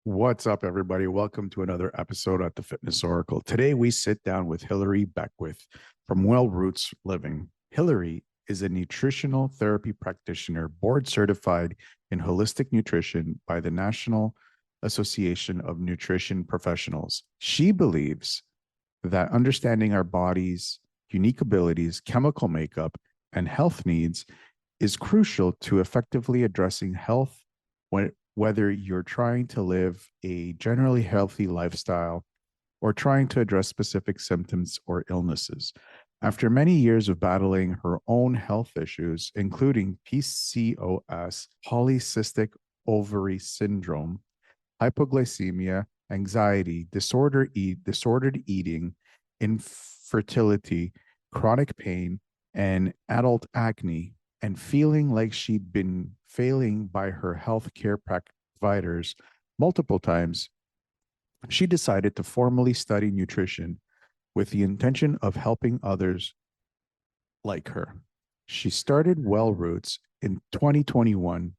What's up, everybody? Welcome to another episode at the Fitness Oracle. Today, we sit down with Hilary Beckwith from Well Roots Living. Hilary is a nutritional therapy practitioner, board certified in holistic nutrition by the National Association of Nutrition Professionals. She believes that understanding our body's unique abilities, chemical makeup, and health needs is crucial to effectively addressing health whether you're trying to live a generally healthy lifestyle or trying to address specific symptoms or illnesses. After many years of battling her own health issues, including PCOS, polycystic ovary syndrome, hypoglycemia, anxiety, disordered eating, infertility, chronic pain, and adult acne, and feeling like she'd been failing by her healthcare providers multiple times, she decided to formally study nutrition with the intention of helping others like her. She started Well Roots in 2021,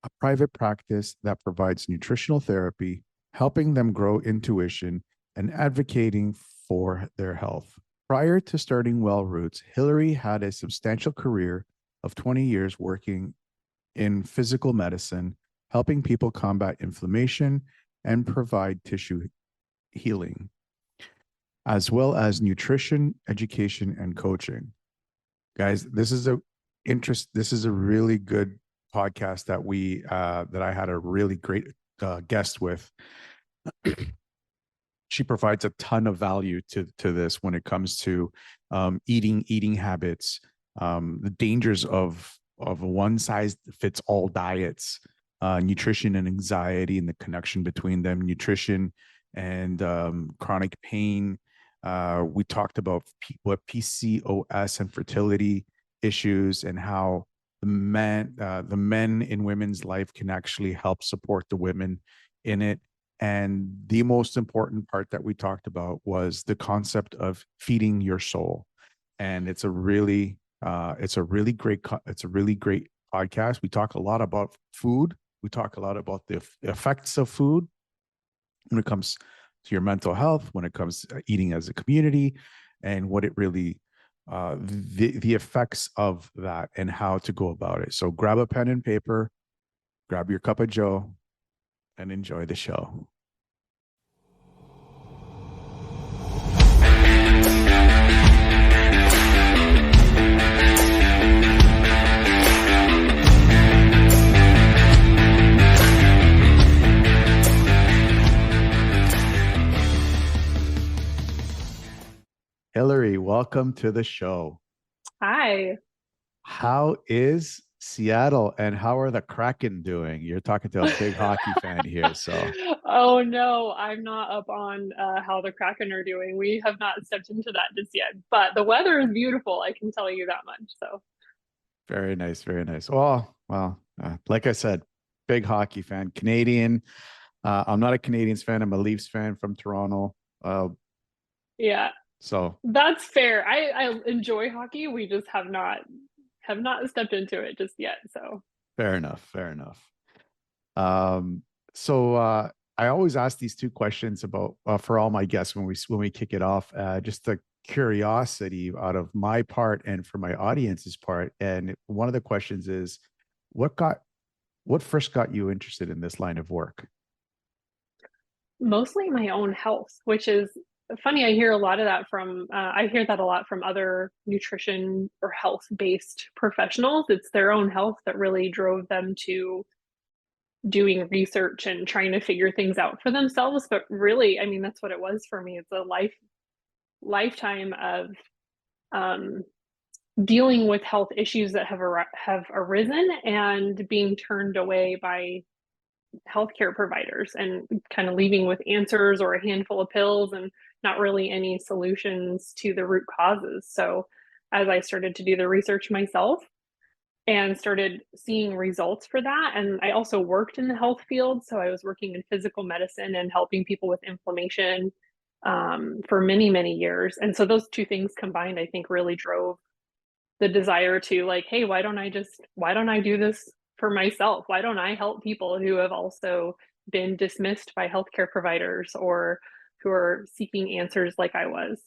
a private practice that provides nutritional therapy, helping them grow intuition and advocating for their health. Prior to starting Well Roots, Hilary had a substantial career of 20 years working in physical medicine, helping people combat inflammation and provide tissue healing, as well as nutrition, education, and coaching. Guys, this is a really good podcast that I had a really great guest with. She provides a ton of value to this when it comes to eating habits, the dangers of one size fits all diets, nutrition and anxiety, and the connection between them, nutrition and chronic pain. We talked about what PCOS and fertility issues and how the men in women's life can actually help support the women in it. And the most important part that we talked about was the concept of feeding your soul. And it's a really great podcast. We talk a lot about food. We talk a lot about the effects of food when it comes to your mental health, when it comes to eating as a community, and what it really the effects of that and how to go about it. So grab a pen and paper, grab your cup of joe, and enjoy the show. Hilary, welcome to the show. Hi. How is Seattle and how are the Kraken doing? You're talking to a big hockey fan here, so. Oh no, I'm not up on how the Kraken are doing. We have not stepped into that just yet, but the weather is beautiful. I can tell you that much. So. Very nice, very nice. Well, like I said, big hockey fan, Canadian. I'm not a Canadiens fan. I'm a Leafs fan from Toronto. Yeah. So that's fair. I enjoy hockey. We just have not stepped into it just yet. So fair enough. So I always ask these two questions about for all my guests when we kick it off. Just the curiosity out of my part and for my audience's part. And one of the questions is, what first got you interested in this line of work? Mostly my own health, which is funny. I hear a lot of that I hear that a lot from other nutrition or health-based professionals. It's their own health that really drove them to doing research and trying to figure things out for themselves. But really, I mean, that's what it was for me. It's a lifetime of dealing with health issues that have arisen and being turned away by healthcare providers and kind of leaving with answers or a handful of pills and not really any solutions to the root causes. So as I started to do the research myself and started seeing results for that, and I also worked in the health field. So I was working in physical medicine and helping people with inflammation for many, many years. And so those two things combined, I think, really drove the desire to like, hey, why don't I do this for myself? Why don't I help people who have also been dismissed by healthcare providers or who are seeking answers like I was.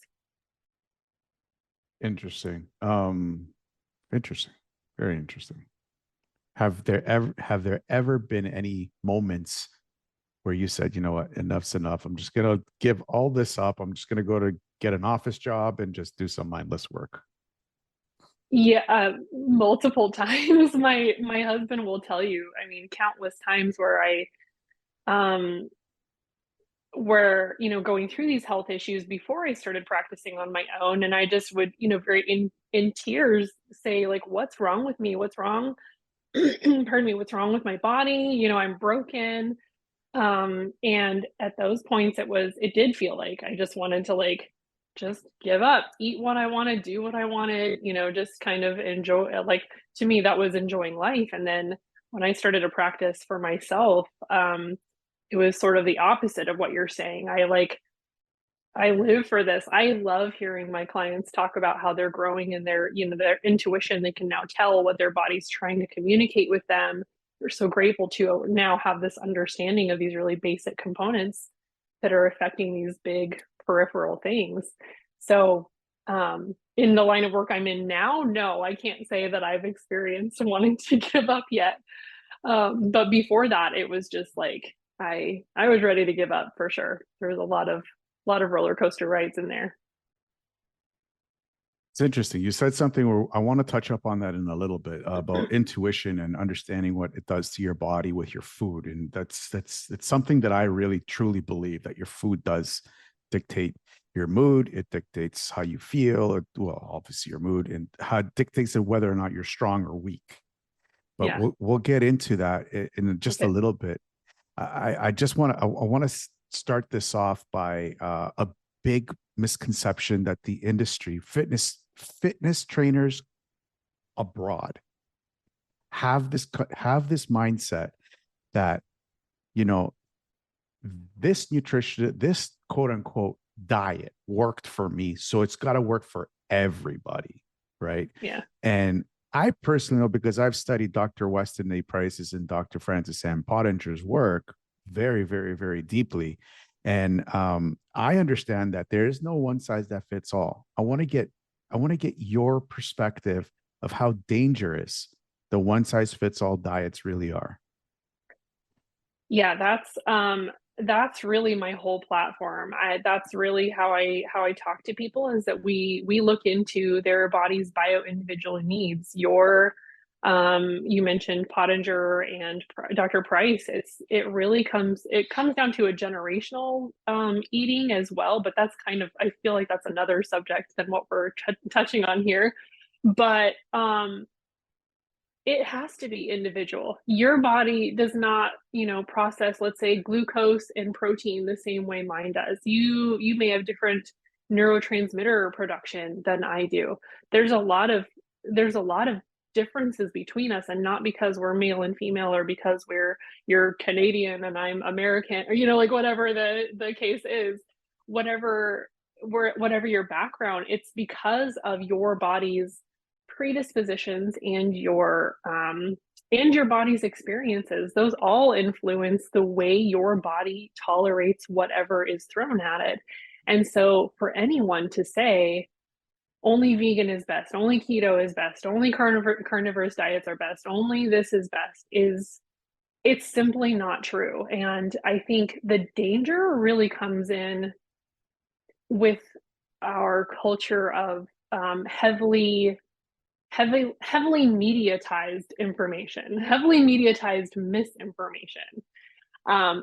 Interesting. Interesting. Very interesting. Have there ever been any moments where you said, you know what, enough's enough. I'm just gonna give all this up. I'm just gonna go to get an office job and just do some mindless work? Yeah, multiple times. My husband will tell you, I mean, countless times where um going through these health issues before I started practicing on my own, and I just would, very in tears say like, what's wrong with me? What's wrong? Pardon me, what's wrong with my body? I'm broken. And at those points it did feel like I just wanted to like just give up, eat what I wanted, do what I wanted, just kind of enjoy, like, to me that was enjoying life. And then when I started to practice for myself, it was sort of the opposite of what you're saying. I live for this. I love hearing my clients talk about how they're growing in their intuition. They can now tell what their body's trying to communicate with them. They're so grateful to now have this understanding of these really basic components that are affecting these big peripheral things. So, in the line of work I'm in now, no, I can't say that I've experienced wanting to give up yet. But before that, it was just like I was ready to give up for sure. There was a lot of roller coaster rides in there. It's interesting. You said something where I want to touch up on that in a little bit about intuition and understanding what it does to your body with your food. And it's something that I really truly believe, that your food does dictate your mood. It dictates how you feel, or, well, obviously your mood, and how it dictates whether or not you're strong or weak. But Yeah. we'll get into that in just a Okay. little bit. I just want to I want to start this off by a big misconception that the industry, fitness trainers abroad, have this mindset that, you know this quote unquote diet worked for me, so it's got to work for everybody, right? Yeah. And I personally know, because I've studied Dr. Weston A. Price's and Dr. Francis M. Pottinger's work very, very, very deeply. And I understand that there is no one size that fits all. I want to get your perspective of how dangerous the one size fits all diets really are. Yeah, that's really my whole platform. That's really how I talk to people, is that we look into their body's bio individual needs. You mentioned Pottinger and Dr. Price. It comes down to a generational eating as well, but that's kind of, I feel like that's another subject than what we're touching on here. But it has to be individual. Your body does not, process, let's say, glucose and protein the same way mine does. You may have different neurotransmitter production than I do. There's a lot of there's a lot of differences between us, and not because we're male and female, or because you're Canadian and I'm American, or like whatever the case is, whatever whatever your background, it's because of your body's predispositions and your body's experiences. Those all influence the way your body tolerates whatever is thrown at it. And so for anyone to say only vegan is best, only keto is best, only carnivorous diets are best, only this is best, it's simply not true. And I think the danger really comes in with our culture of heavily mediatized information, heavily mediatized misinformation.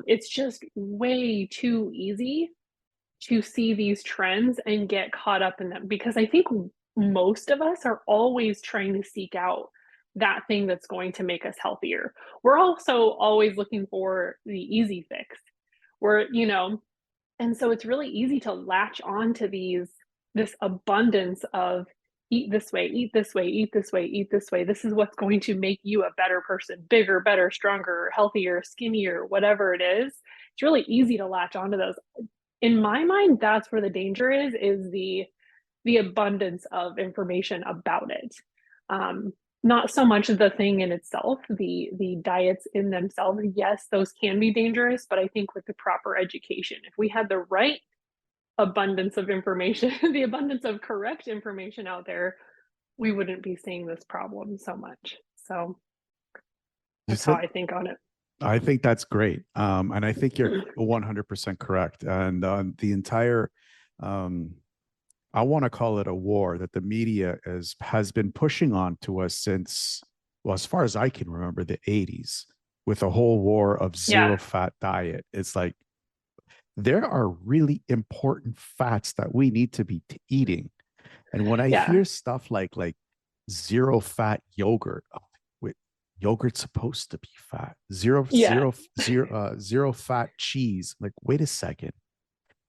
It's just way too easy to see these trends and get caught up in them, because I think most of us are always trying to seek out that thing that's going to make us healthier. We're also always looking for the easy fix. We're, and so it's really easy to latch on to this abundance of eat this way, eat this way, eat this way, eat this way. This is what's going to make you a better person, bigger, better, stronger, healthier, skinnier, whatever it is. It's really easy to latch onto those. In my mind, that's where the danger is the abundance of information about it. not so much the thing in itself, the diets in themselves. Yes, those can be dangerous, but I think with the proper education, if we had the right abundance of information, the abundance of correct information out there, we wouldn't be seeing this problem so much. So You that's how said, I think on it. I think that's great. And I think you're 100% correct. And the entire, um, I want to call it a war that the media has been pushing on to us since, well, as far as I can remember, the 80s, with a whole war of Yeah. zero fat diet. It's like there are really important fats that we need to be eating. And when I Yeah. hear stuff like zero fat yogurt, oh, wait, yogurt's supposed to be fat. Yeah. Zero fat cheese. Like, wait a second.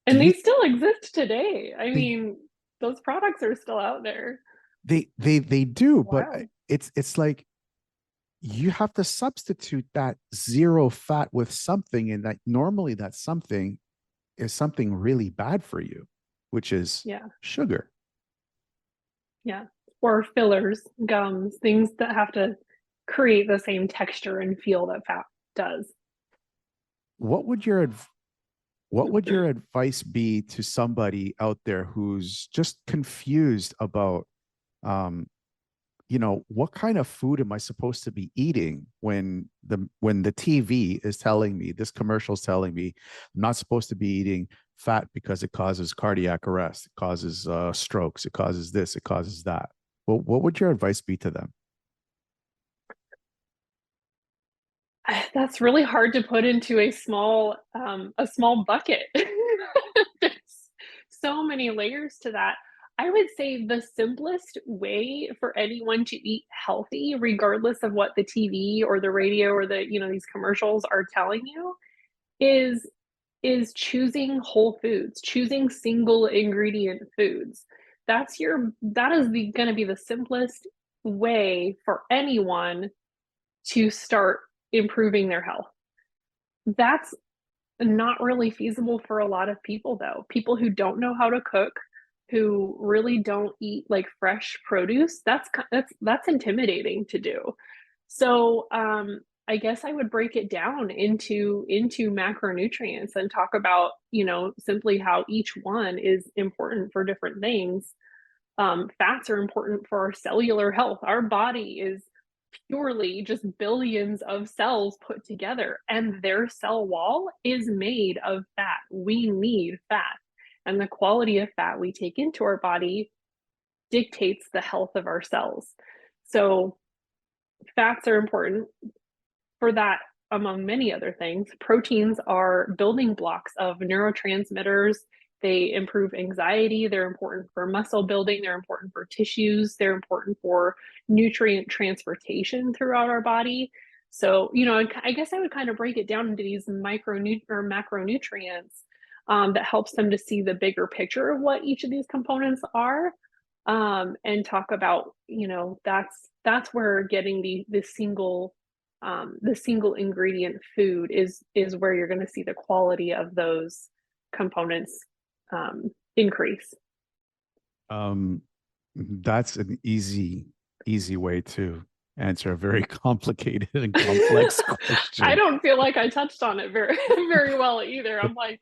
Do And you they still exist today. I they mean, those products are still out there. they do, but Wow. it's like you have to substitute that zero fat with something, and that normally that something is something really bad for you, which is Yeah. sugar. Yeah. Or fillers, gums, things that have to create the same texture and feel that fat does. What would your what would your advice be to somebody out there who's just confused about um what kind of food am I supposed to be eating when the TV is telling me, this commercial is telling me I'm not supposed to be eating fat because it causes cardiac arrest, it causes strokes, it causes this, it causes that. Well, what would your advice be to them? That's really hard to put into a small bucket. There's so many layers to that. I would say the simplest way for anyone to eat healthy, regardless of what the TV or the radio or these commercials are telling you, is choosing whole foods, choosing single ingredient foods. That is the going to be the simplest way for anyone to start improving their health. That's not really feasible for a lot of people, though. People who don't know how to cook, who really don't eat like fresh produce, that's intimidating to do. So, I guess I would break it down into macronutrients and talk about, simply how each one is important for different things. Fats are important for our cellular health. Our body is purely just billions of cells put together, and their cell wall is made of fat. We need fat. And the quality of fat we take into our body dictates the health of our cells. So, fats are important for that, among many other things. Proteins are building blocks of neurotransmitters. They improve anxiety. They're important for muscle building. They're important for tissues. They're important for nutrient transportation throughout our body. So, I guess I would kind of break it down into these macronutrients that helps them to see the bigger picture of what each of these components are, and talk about, that's where getting the single ingredient food is where you're going to see the quality of those components increase. um that's an easy way to answer a very complicated and complex I question. don't feel like I touched on it very very well either. I'm like,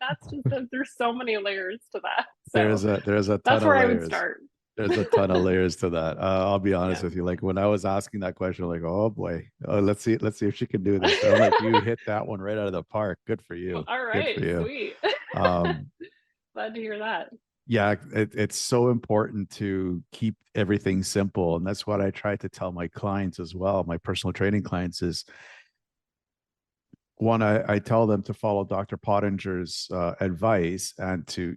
there's so many layers to that. So There's a ton that's of where I would layers. start. There's a ton of layers to that. I'll be honest Yeah. with you. Like when I was asking that question, I'm like, oh boy, let's see if she can do this. I'm like, you hit that one right out of the park. Good for you. All Good for right, you. sweet. Um, Glad to hear that. yeah, it's so important to keep everything simple, and that's what I try to tell my clients as well. My personal training clients is one, I tell them to follow Dr. Pottinger's advice and to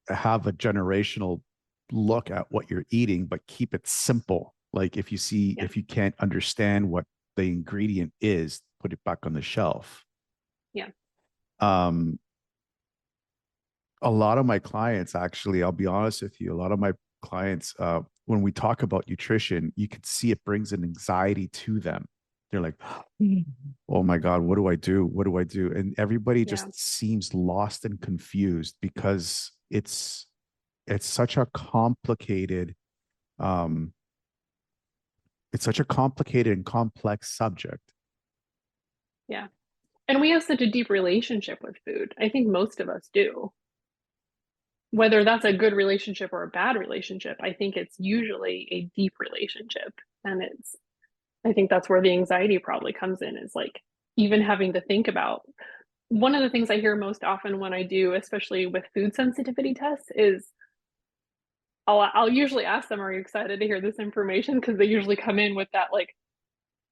have a generational look at what you're eating, but keep it simple. Like Yeah. if you can't understand what the ingredient is, put it back on the shelf. Yeah. Um, a lot of my clients, actually, I'll be honest with you, a lot of my clients, when we talk about nutrition, you can see it brings an anxiety to them. They're like, oh my God, what do I do? What do I do? And everybody Yeah. just seems lost and confused because it's such a complicated um It's such a complicated and complex subject. Yeah. And we have such a deep relationship with food. I think most of us do. Whether that's a good relationship or a bad relationship, I think it's usually a deep relationship. And I think that's where the anxiety probably comes in, is like even having to think about. One of the things I hear most often when I do, especially with food sensitivity tests, is I'll usually ask them, "Are you excited to hear this information?" Because they usually come in with that like,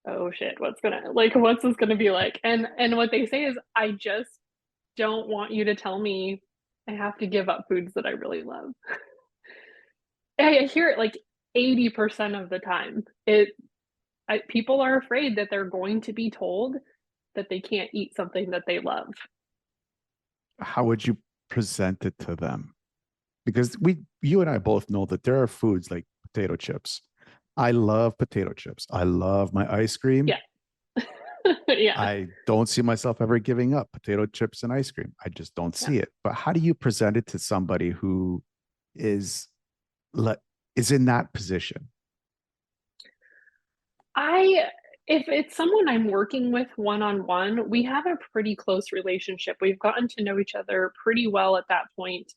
"Oh shit, what's this gonna be like?" And what they say is, "I just don't want you to tell me I have to give up foods that I really love." I hear it like 80% of the time. People are afraid that they're going to be told that they can't eat something that they love. How would you present it to them? Because you and I both know that there are foods like potato chips. I love potato chips. I love my ice cream. Yeah. Yeah. I don't see myself ever giving up potato chips and ice cream. I just don't Yeah. see it. But how do you present it to somebody who is is in that position? I If it's someone I'm working with one on one, we have a pretty close relationship. We've gotten to know each other pretty well at that point.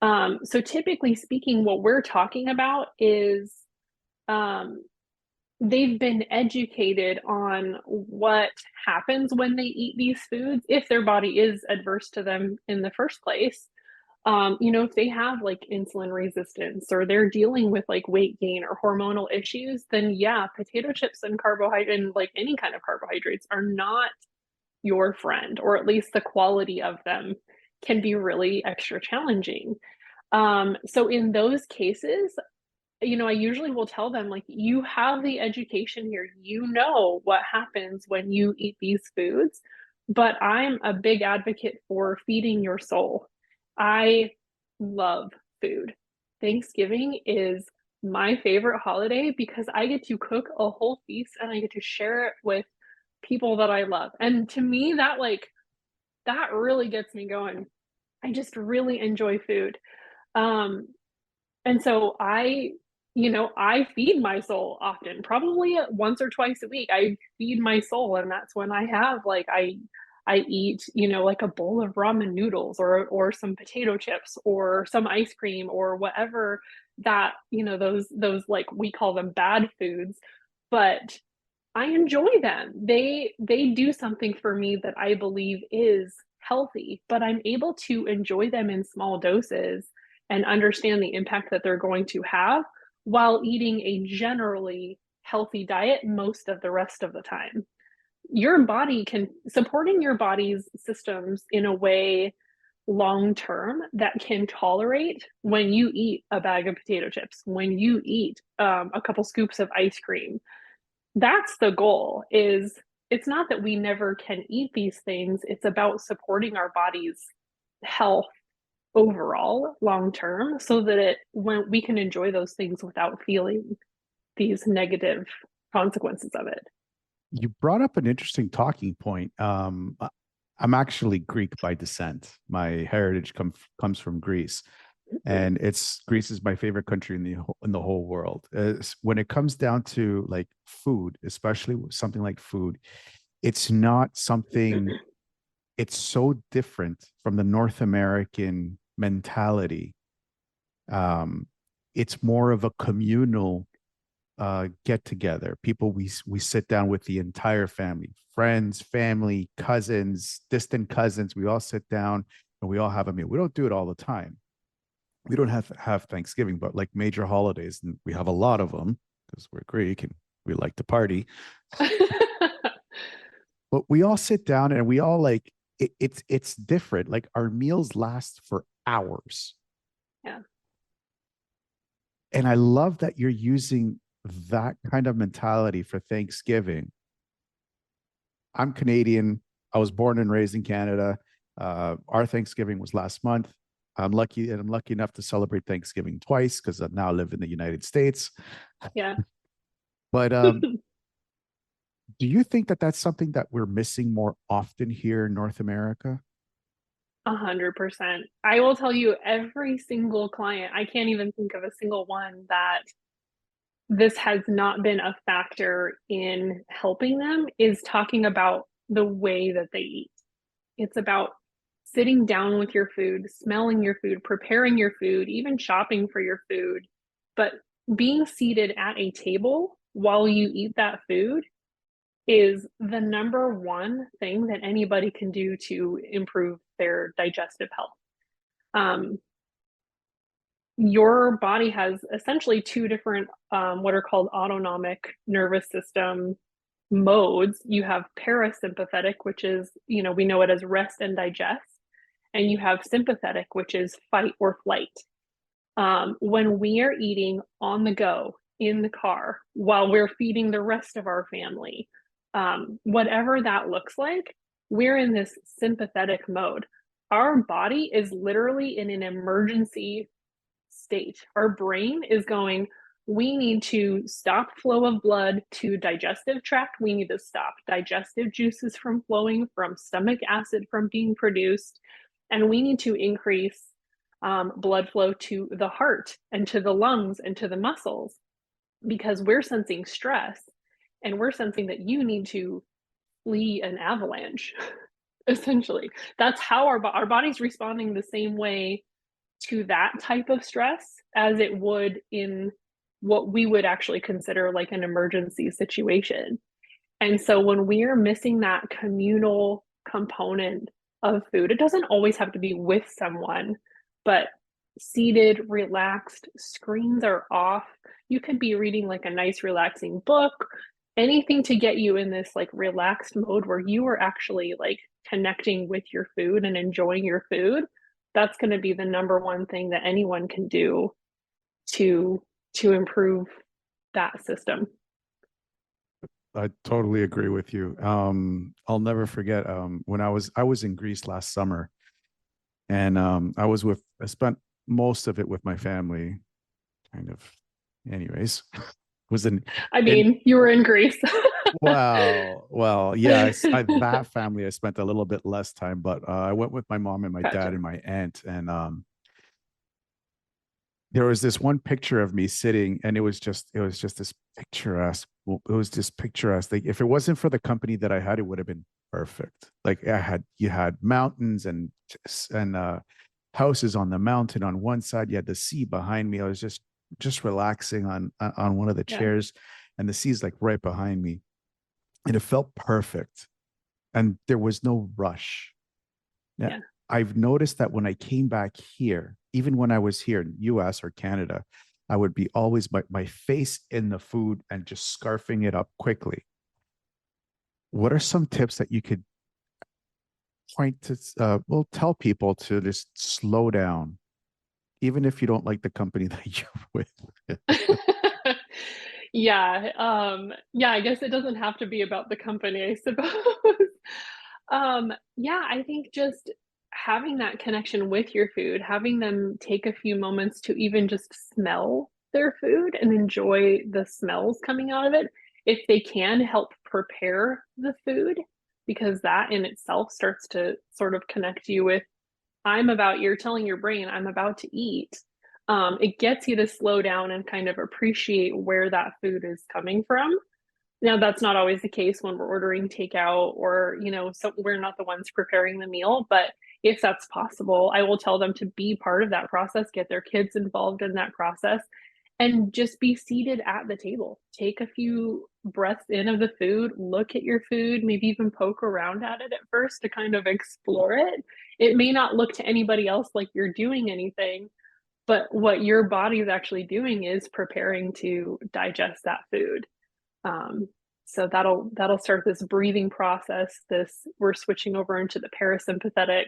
So typically speaking, what we're talking about is um, they've been educated on what happens when they eat these foods, if their body is adverse to them in the first place. If they have like insulin resistance or they're dealing with like weight gain or hormonal issues, then yeah, potato chips and carbohydrate and like any kind of carbohydrates are not your friend, or at least the quality of them can be really extra challenging. So in those cases, I usually will tell them, like, you have the education here. You know what happens when you eat these foods, but I'm a big advocate for feeding your soul. I love food. Thanksgiving is my favorite holiday because I get to cook a whole feast and I get to share it with people that I love. And to me, that really gets me going. I just really enjoy food. Um, and so I feed my soul often, probably once or twice a week. I feed my soul, and that's when I have like I eat, like a bowl of ramen noodles or some potato chips or some ice cream or whatever that, those like we call them bad foods, but I enjoy them. They do something for me that I believe is healthy, but I'm able to enjoy them in small doses and understand the impact that they're going to have while eating a generally healthy diet most of the rest of the time. Your body can supporting your body's systems in a way long term that can tolerate when you eat a bag of potato chips, when you eat a couple scoops of ice cream. That's the goal. Is It's not that we never can eat these things, it's about supporting our body's health overall long term, so that it when we can enjoy those things without feeling these negative consequences of it. You brought up an interesting talking point. I'm actually Greek by descent. My heritage comes from Greece, and Greece is my favorite country in the whole world. When it comes down to like food, especially something like food, it's not something. It's so different from the North American mentality. Um, it's more of a communal get together. People we sit down with the entire family, friends, family, cousins, distant cousins. We all sit down and we all have a meal. We don't do it all the time. We don't have Thanksgiving, but like major holidays, and we have a lot of them because we're Greek and we like to party. But we all sit down and we all like it's different. Like our meals last for hours. Yeah. And I love that you're using that kind of mentality for Thanksgiving. I'm Canadian. I was born and raised in Canada. Our Thanksgiving was last month. I'm lucky enough to celebrate Thanksgiving twice because I now live in the United States. Yeah. But do you think that that's something that we're missing more often here in North America? 100%. I will tell you, every single client, I can't even think of a single one that this has not been a factor in helping them is talking about the way that they eat. It's about sitting down with your food, smelling your food, preparing your food, even shopping for your food. But being seated at a table while you eat that food is the number one thing that anybody can do to improve their digestive health. Um, your body has essentially two different, what are called autonomic nervous system modes. You have parasympathetic, which is, we know it as rest and digest, and you have sympathetic, which is fight or flight. When we are eating on the go in the car while we're feeding the rest of our family, whatever that looks like, we're in this sympathetic mode. Our body is literally in an emergency state. Our brain is going, we need to stop flow of blood to digestive tract. We need to stop digestive juices from flowing, from stomach acid from being produced. And we need to increase blood flow to the heart and to the lungs and to the muscles because we're sensing stress and we're sensing that you need to flee an avalanche. Essentially, that's how our body's responding the same way to that type of stress as it would in what we would actually consider like an emergency situation. And so when we're missing that communal component of food, it doesn't always have to be with someone, but seated, relaxed, screens are off. You could be reading like a nice, relaxing book, anything to get you in this like relaxed mode where you are actually like connecting with your food and enjoying your food. That's going to be the number one thing that anyone can do to improve that system. I totally agree with you. I'll never forget when I was in Greece last summer, and I spent most of it with my family, kind of. Anyways, was I in mean, you were in Greece. well, yeah, that family I spent a little bit less time, but I went with my mom and my dad Gotcha. and my aunt, and there was this one picture of me sitting, and it was just this picturesque. It was just picturesque. Like if it wasn't for the company that I had, it would have been perfect. Like you had mountains and houses on the mountain on one side. You had the sea behind me. I was just relaxing on one of the Yeah. chairs, and the sea's like right behind me, and it felt perfect. And there was no rush. Yeah. Yeah. I've noticed that when I came back here, even when I was here in US or Canada, I would be always my face in the food and just scarfing it up quickly. What are some tips that you could point to, well, tell people to just slow down, even if you don't like the company that you're with? Yeah. Yeah, I guess it doesn't have to be about the company, I suppose. Yeah, I think just having that connection with your food, having them take a few moments to even just smell their food and enjoy the smells coming out of it, if they can help prepare the food, because that in itself starts to sort of connect you with, you're telling your brain, I'm about to eat. It gets you to slow down and kind of appreciate where that food is coming from. Now, that's not always the case when we're ordering takeout or, so we're not the ones preparing the meal. But if that's possible, I will tell them to be part of that process, get their kids involved in that process, and just be seated at the table. Take a few breaths in of the food, look at your food, maybe even poke around at it at first to kind of explore it. It may not look to anybody else like you're doing anything, but what your body is actually doing is preparing to digest that food. Um, so that'll start this breathing process. We're switching over into the parasympathetic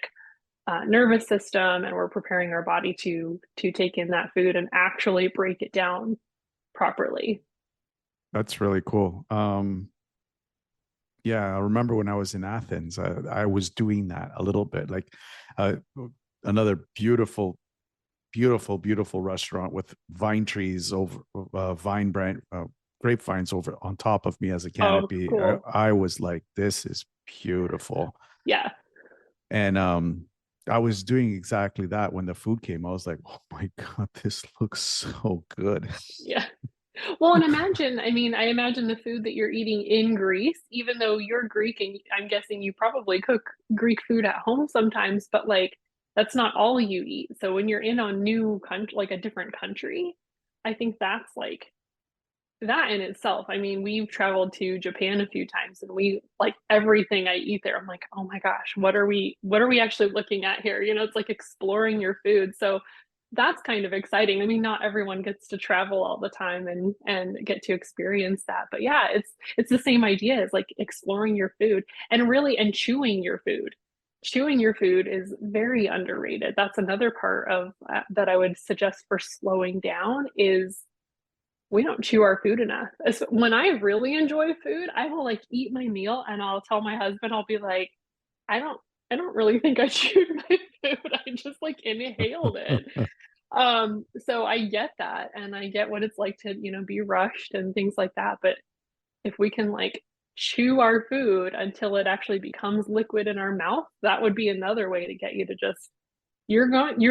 nervous system, and we're preparing our body to take in that food and actually break it down properly. That's really cool. Yeah, I remember when I was in Athens, I was doing that a little bit. Like uh, another beautiful restaurant with vine trees over vine brand grapevines over on top of me as a Oh, canopy. cool. I was like, this is beautiful. Yeah. And I was doing exactly that when the food came. I was like, oh my God, this looks so good. Yeah. Well, and imagine, I mean, I imagine the food that you're eating in Greece, even though you're Greek and I'm guessing you probably cook Greek food at home sometimes, but like that's not all you eat. So when you're in a new country, like a different country, I think that's like that in itself. I mean, we've traveled to Japan a few times and we like everything I eat there. I'm like, oh my gosh, what are we actually looking at here? You know, it's like exploring your food. So that's kind of exciting. I mean, not everyone gets to travel all the time and get to experience that. But yeah, it's the same idea as like exploring your food and really and chewing your food. Chewing your food is very underrated. That's another part of that I would suggest for slowing down is we don't chew our food enough. When I really enjoy food, I will like eat my meal and I'll tell my husband, I'll be like, I don't I don't really think I chewed my food. I just like inhaled it. So I get that and I get what it's like to, you know, be rushed and things like that. But if we can like chew our food until it actually becomes liquid in our mouth, that would be another way to get you to just you're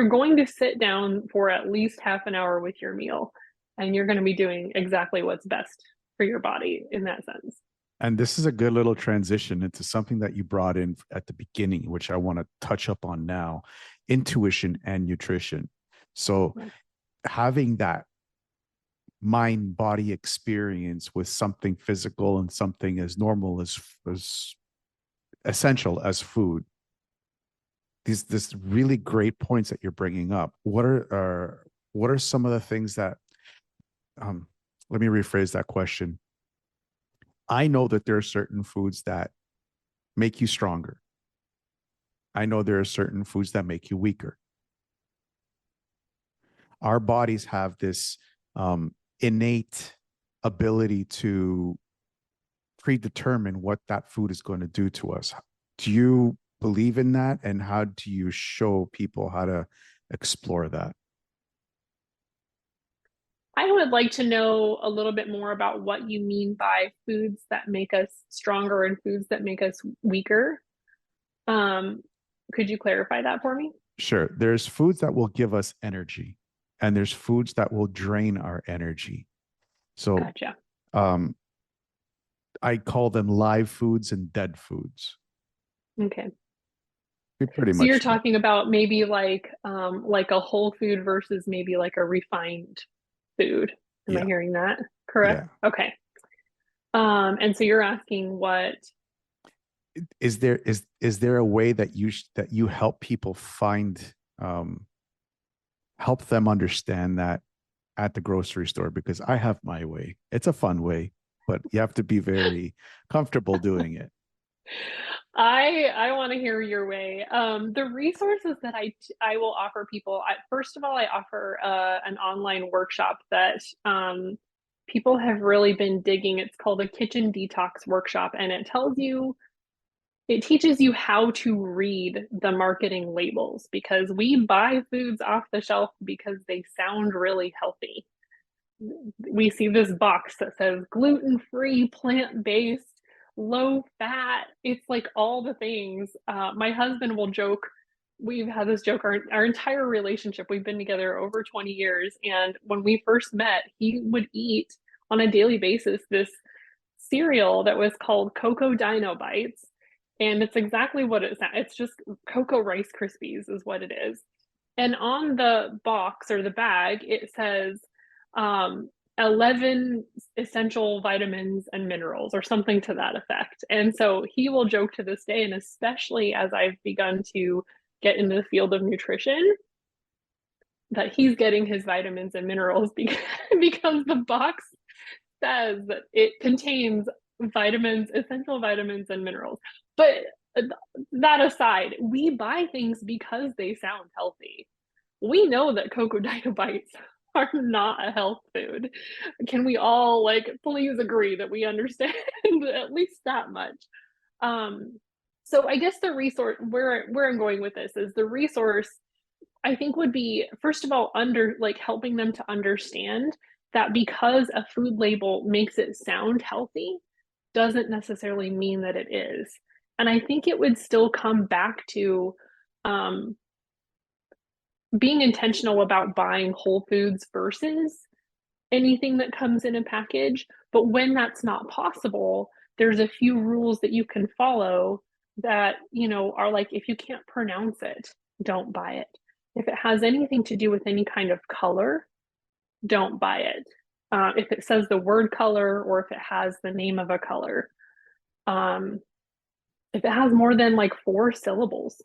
going to sit down for at least half an hour with your meal and you're going to be doing exactly what's best for your body in that sense. And this is a good little transition into something that you brought in at the beginning, which I want to touch up on now, intuition and nutrition. So Yeah. having that mind body experience with something physical and something as normal as essential as food, these this really great points that you're bringing up. What are some of the things that um let me rephrase that question. I know that there are certain foods that make you stronger. I know there are certain foods that make you weaker. Our bodies have this innate ability to predetermine what that food is going to do to us. Do you believe in that? And how do you show people how to explore that? I would like to know a little bit more about what you mean by foods that make us stronger and foods that make us weaker. Um, could you clarify that for me? Sure. There's foods that will give us energy, and there's foods that will drain our energy. So Gotcha. um, I call them live foods and dead foods. Okay. We pretty So you're much know. talking about maybe like a whole food versus maybe like a refined food. Am I Yeah. hearing that correct? Yeah. Okay. And so you're asking what Is there a way that that you help people find um help them understand that at the grocery store? Because I have my way. It's a fun way, but you have to be very comfortable doing it. I want to hear your way. The resources that I will offer people. First of all, I offer an online workshop that people have really been digging. It's called a kitchen detox workshop, and it teaches you how to read the marketing labels because we buy foods off the shelf because they sound really healthy. We see this box that says gluten-free, plant-based, low fat. It's like all the things. My husband will joke. We've had this joke our entire relationship. We've been together over 20 years. And when we first met, he would eat on a daily basis this cereal that was called Cocoa Dino Bites. And it's exactly what it's just Cocoa Rice Krispies is what it is. And on the box or the bag, it says um, 11 essential vitamins and minerals or something to that effect. And so he will joke to this day, and especially as I've begun to get into the field of nutrition, that he's getting his vitamins and minerals because the box says that it contains vitamins, essential vitamins, and minerals. But that aside, we buy things because they sound healthy. We know that Cocoa Dino Bites are not a health food. Can we all like please agree that we understand at least that much? Um, so I guess the resource where I'm going with this is the resource I think would be first of all under like helping them to understand that because a food label makes it sound healthy doesn't necessarily mean that it is. And I think it would still come back to um, being intentional about buying whole foods versus anything that comes in a package. But when that's not possible, there's a few rules that you can follow that, are like, if you can't pronounce it, don't buy it. If it has anything to do with any kind of color, don't buy it. If it says the word color or if it has the name of a color, um, if it has more than like 4 syllables,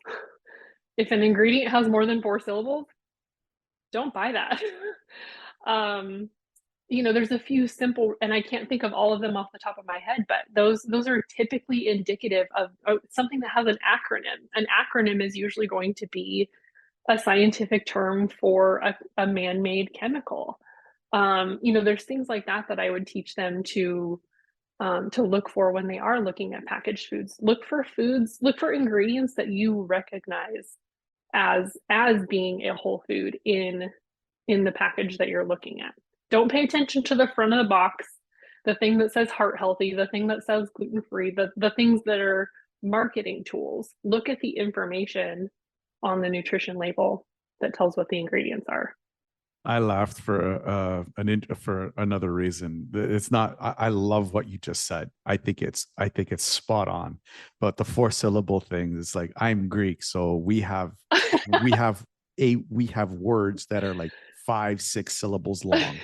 if an ingredient has more than 4 syllables, don't buy that. um, there's a few simple, and I can't think of all of them off the top of my head, but those are typically indicative of something that has an acronym. An acronym is usually going to be a scientific term for a man-made chemical. There's things like that that I would teach them to look for when they are looking at packaged foods. Look for ingredients that you recognize as being a whole food in the package that you're looking at. Don't pay attention to the front of the box, the thing that says heart healthy, the thing that says gluten-free, the things that are marketing tools. Look at the information on the nutrition label that tells what the ingredients are. I laughed for another reason. It's not. I love what you just said. I think it's spot on. But the 4 syllable thing is like, I'm Greek, so we have words that are like 5, 6 syllables long.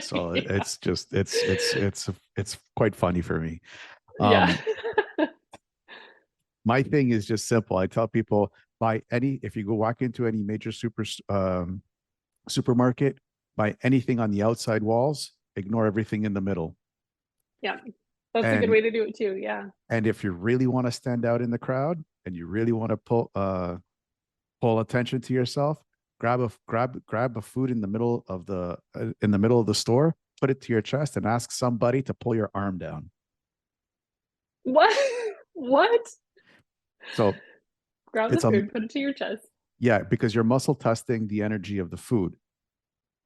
So Yeah. it's just it's quite funny for me. Yeah. My thing is just simple. I tell people, if you go walk into any major supermarket, buy anything on the outside walls, ignore everything in the middle. Yeah. That's a good And way to do it too. Yeah. and if you really want to stand out in the crowd and you really want to pull attention to yourself, grab a food in the middle of the store, put it to your chest, and ask somebody to pull your arm down. What? What? So Grab the it's food, put it to your chest. yeah, because you're muscle testing the energy of the food,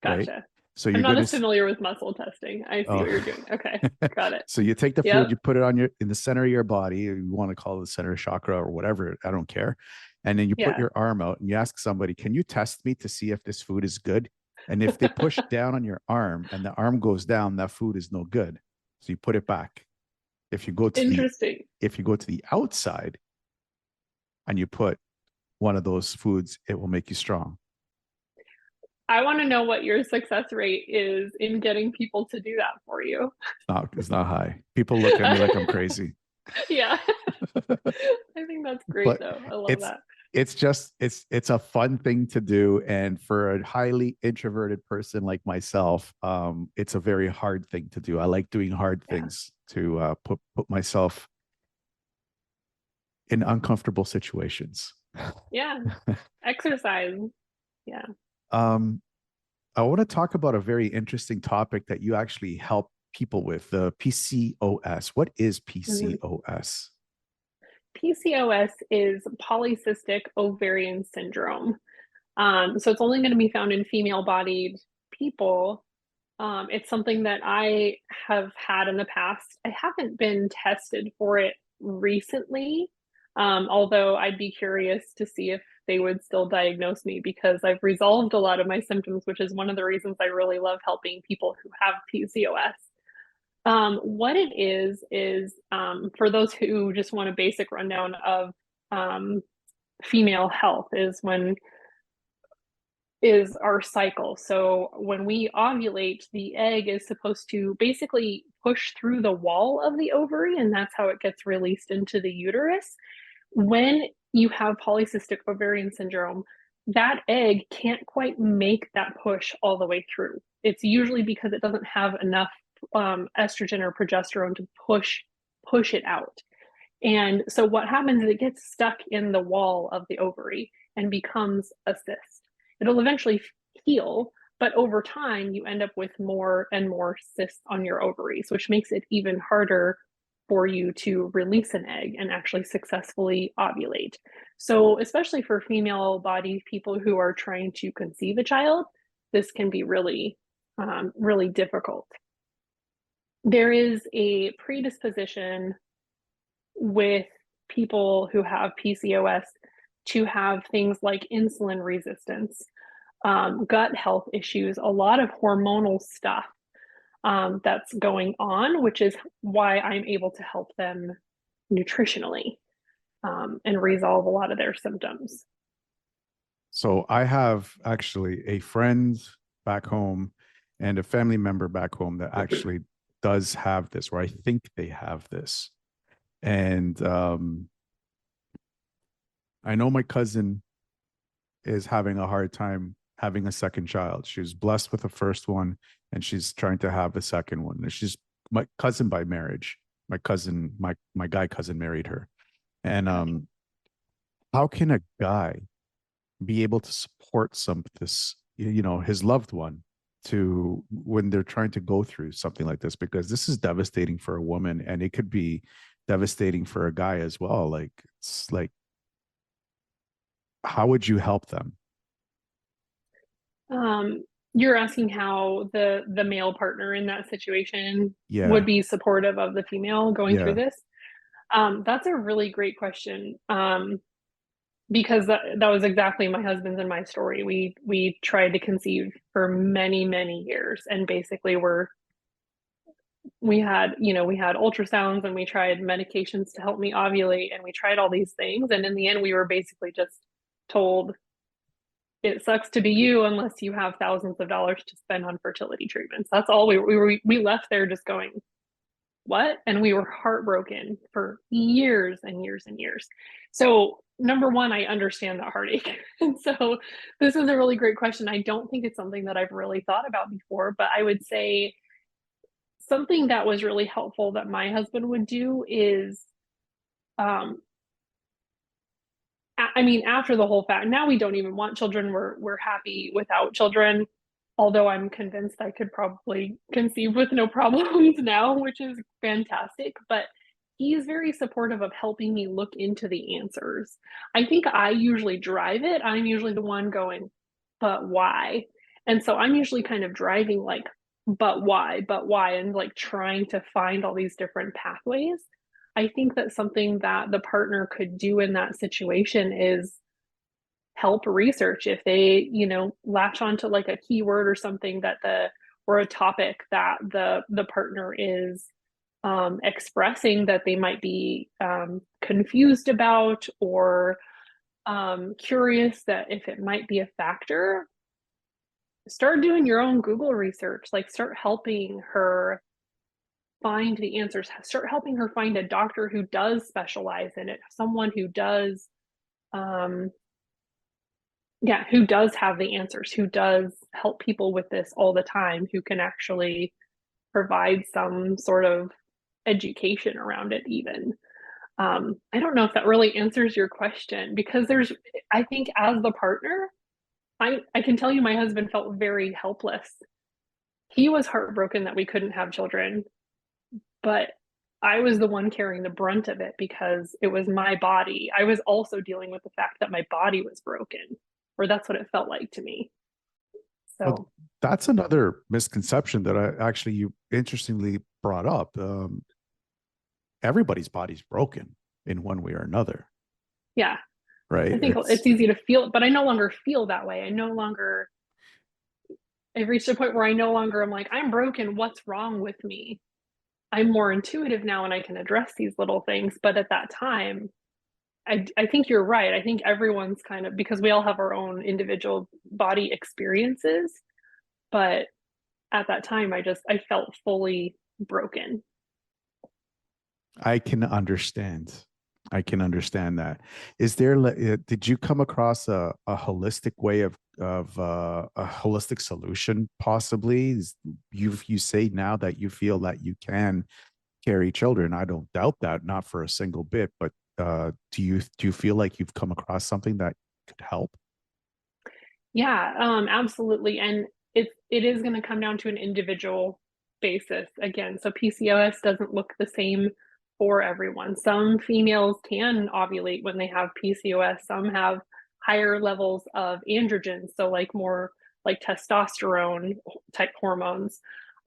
right? Gotcha. So I'm you're not going as to familiar with muscle testing. I see oh. what you're doing. Okay. Got it. So you take the food, Yep. you put it in the center of your body, you want to call it the center chakra or whatever, I don't care. And then you put Yeah. your arm out and you ask somebody, can you test me to see if this food is good? And if they push down on your arm and the arm goes down, that food is no good. So you put it back. If you go to the Interesting. if you go to the outside and you put one of those foods, it will make you strong. I want to know what your success rate is in getting people to do that for you. It's not high. People look at me like I'm crazy. Yeah. I think that's great But though. I love it's that. it's a fun thing to do, and for a highly introverted person like myself, it's a very hard thing to do. I like doing hard Yeah. things to put myself in uncomfortable situations. Yeah. Exercise. Yeah. um I want to talk about a very interesting topic that you actually help people with, the PCOS. What is Mhm. PCOS? PCOS is polycystic ovarian syndrome. So it's only going to be found in female-bodied people. It's something that I have had in the past. I haven't been tested for it recently, although I'd be curious to see if they would still diagnose me because I've resolved a lot of my symptoms, which is one of the reasons I really love helping people who have PCOS. What it is for those who just want a basic rundown of um, female health is our cycle. So when we ovulate, the egg is supposed to basically push through the wall of the ovary, and that's how it gets released into the uterus. When you have polycystic ovarian syndrome, that egg can't quite make that push all the way through. It's usually because it doesn't have enough estrogen or progesterone to push it out. And so what happens is it gets stuck in the wall of the ovary and becomes a cyst. It'll eventually heal, but over time you end up with more and more cysts on your ovaries, which makes it even harder for you to release an egg and actually successfully ovulate. So, especially for female bodied people who are trying to conceive a child, this can be really difficult. There is a predisposition with people who have PCOS to have things like insulin resistance. gut health issues, a lot of hormonal stuff that's going on, which is why I'm able to help them nutritionally and resolve a lot of their symptoms. So I have actually a friend back home and a family member back home that actually does have this, or I think they have this. And I know my cousin is having a hard time having a second child. She was blessed with the first one, and she's trying to have a second one. And she's my cousin by marriage. My cousin, my guy cousin married her. And how can a guy be able to support this, his loved one to when they're trying to go through something like this? Because this is devastating for a woman, and it could be devastating for a guy as well. Like it's like, how would you help them? You're asking how the male partner in that situation would Yeah, be supportive of the female going through yeah. this. That's a really great question. Because that was exactly my husband's and my story. We tried to conceive for many, many years, and basically we had, we had ultrasounds and we tried medications to help me ovulate and we tried all these things. And in the end, we were basically just told it sucks to be you unless you have thousands of dollars to spend on fertility treatments. That's all we left there just going, what? And we were heartbroken for years and years and years. So, number one, I understand that heartache. And so, this is a really great question. I don't think it's something that I've really thought about before, but I would say something that was really helpful that my husband would do is, um, I mean, after the whole fact, now we don't even want children. We're happy without children. Although I'm convinced I could probably conceive with no problems now, which is fantastic. But he's very supportive of helping me look into the answers. I think I usually drive it. I'm usually the one going, but why? And so I'm usually kind of driving like, but why, and like trying to find all these different pathways. I think that something that the partner could do in that situation is help research if they, latch onto like a keyword or something that or a topic that the partner is expressing that they might be confused about or curious that if it might be a factor. Start doing your own Google research, like start helping her find the answers, start helping her find a doctor who does specialize in it, someone who does um, yeah, who does have the answers, who does help people with this all the time, who can actually provide some sort of education around it even. I don't know if that really answers your question because I think as the partner, I can tell you my husband felt very helpless. He was heartbroken that we couldn't have children, but I was the one carrying the brunt of it because it was my body. I was also dealing with the fact that my body was broken, or that's what it felt like to me. Well, So, that's another misconception that I actually you interestingly brought up. Everybody's body's broken in one way or another, yeah, right? I think it's easy to feel, but I no longer feel that way. I've reached a point where I no longer am like, I'm broken. What's wrong with me? I'm more intuitive now and I can address these little things. But at that time, I think you're right. I think everyone's kind of, because we all have our own individual body experiences. But at that time, I felt fully broken. I can understand. I can understand that. Is there, did you come across a holistic way of a holistic solution possibly? You say now that you feel that you can carry children. I don't doubt that, not for a single bit, but do you feel like you've come across something that could help? Yeah, absolutely. And it is going to come down to an individual basis again. So PCOS doesn't look the same for everyone. Some females can ovulate when they have PCOS. Some have higher levels of androgens, so like more like testosterone type hormones.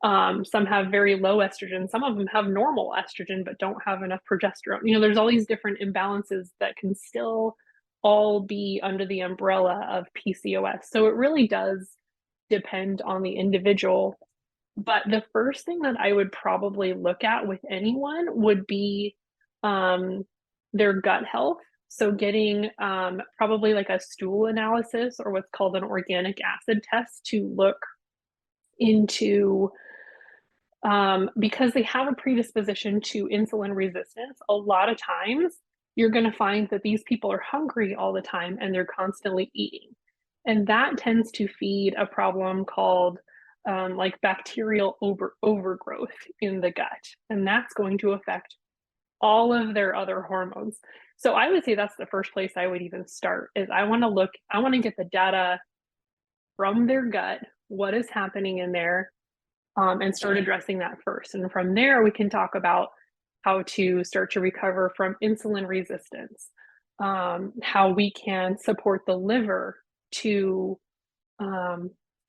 Some have very low estrogen. Some of them have normal estrogen but don't have enough progesterone. There's all these different imbalances that can still all be under the umbrella of PCOS. So it really does depend on the individual. But the first thing that I would probably look at with anyone would be their gut health. So getting probably like a stool analysis or what's called an organic acid test to look into because they have a predisposition to insulin resistance. A lot of times you're going to find that these people are hungry all the time and they're constantly eating. And that tends to feed a problem called like bacterial overgrowth in the gut. And that's going to affect all of their other hormones. So I would say that's the first place I would even start is I want to get the data from their gut, what is happening in there, and start addressing that first. And from there, we can talk about how to start to recover from insulin resistance, how we can support the liver to,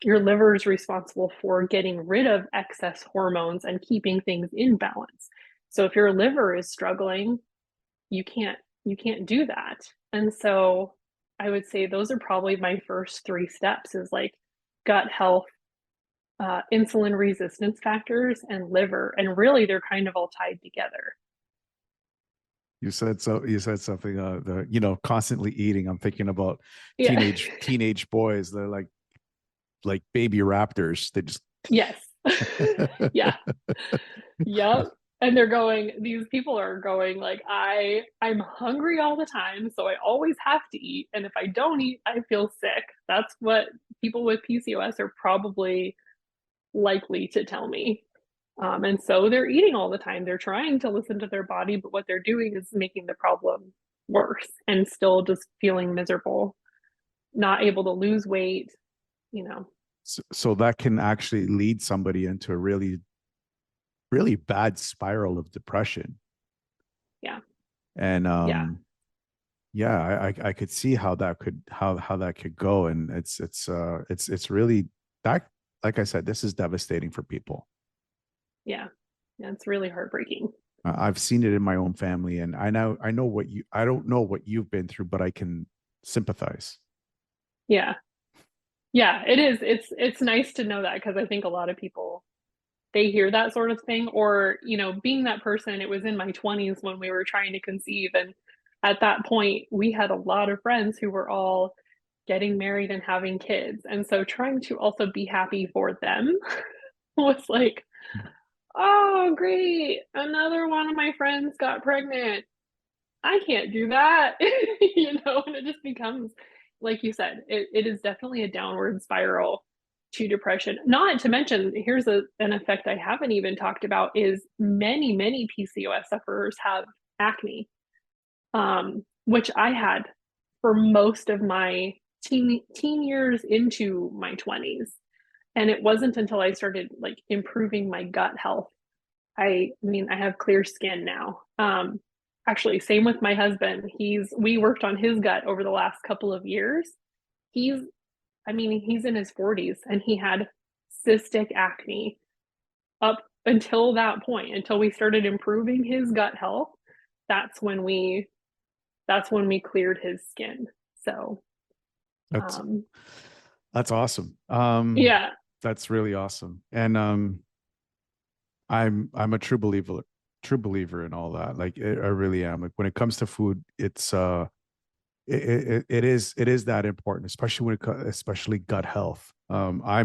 your liver is responsible for getting rid of excess hormones and keeping things in balance. So if your liver is struggling, you can't do that. And so I would say those are probably my first three steps is like gut health, insulin resistance factors, and liver. And really they're kind of all tied together. You said so. You said something. Constantly eating. I'm thinking about Yeah. teenage boys. They're like baby raptors. They just Yes. Yeah. Yep. And these people are going like, I'm hungry all the time, so I always have to eat. And if I don't eat, I feel sick. That's what people with PCOS are probably likely to tell me. And so they're eating all the time. They're trying to listen to their body, but what they're doing is making the problem worse and still just feeling miserable, not able to lose weight, you know. so that can actually lead somebody into a really, really bad spiral of depression. Yeah. And Yeah. yeah, I could see how that could go. And it's really that, like I said, this is devastating for people. Yeah. Yeah. It's really heartbreaking. I've seen it in my own family, and I know I don't know what you've been through, but I can sympathize. Yeah. Yeah. It is. It's nice to know that because I think a lot of people they hear that sort of thing, or, being that person, it was in my 20s when we were trying to conceive. And at that point, we had a lot of friends who were all getting married and having kids. And so trying to also be happy for them was like, oh, great. Another one of my friends got pregnant. I can't do that, and it just becomes, like you said, it is definitely a downward spiral to depression. Not to mention, here's an effect I haven't even talked about is many PCOS sufferers have acne, which I had for most of my teen years into my 20s. And it wasn't until I started like improving my gut health. I mean, I have clear skin now. Actually, same with my husband. We worked on his gut over the last couple of years. He's, he's in his 40s and he had cystic acne up until that point, until we started improving his gut health. That's when we cleared his skin. So, That's that's awesome. yeah. That's really awesome. And I'm a true believer in all that. Like I really am. Like when it comes to food, it's it is that important, especially especially gut health. I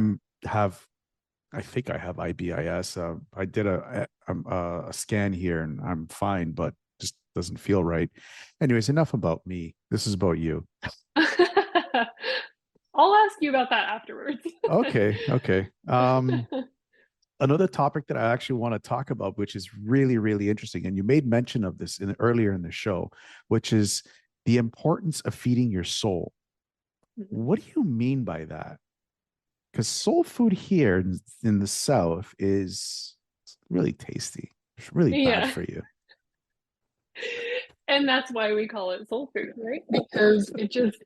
think I have IBIS. I did a scan here and I'm fine, but just doesn't feel right. Anyways, enough about me. This is about you. I'll ask you about that afterwards. Okay. Another topic that I actually want to talk about, which is really, really interesting, and you made mention of this earlier in the show, which is the importance of feeding your soul. What do you mean by that? Because soul food here in the South is really tasty. It's really bad Yeah. for you. And that's why we call it soul food, right? Because it just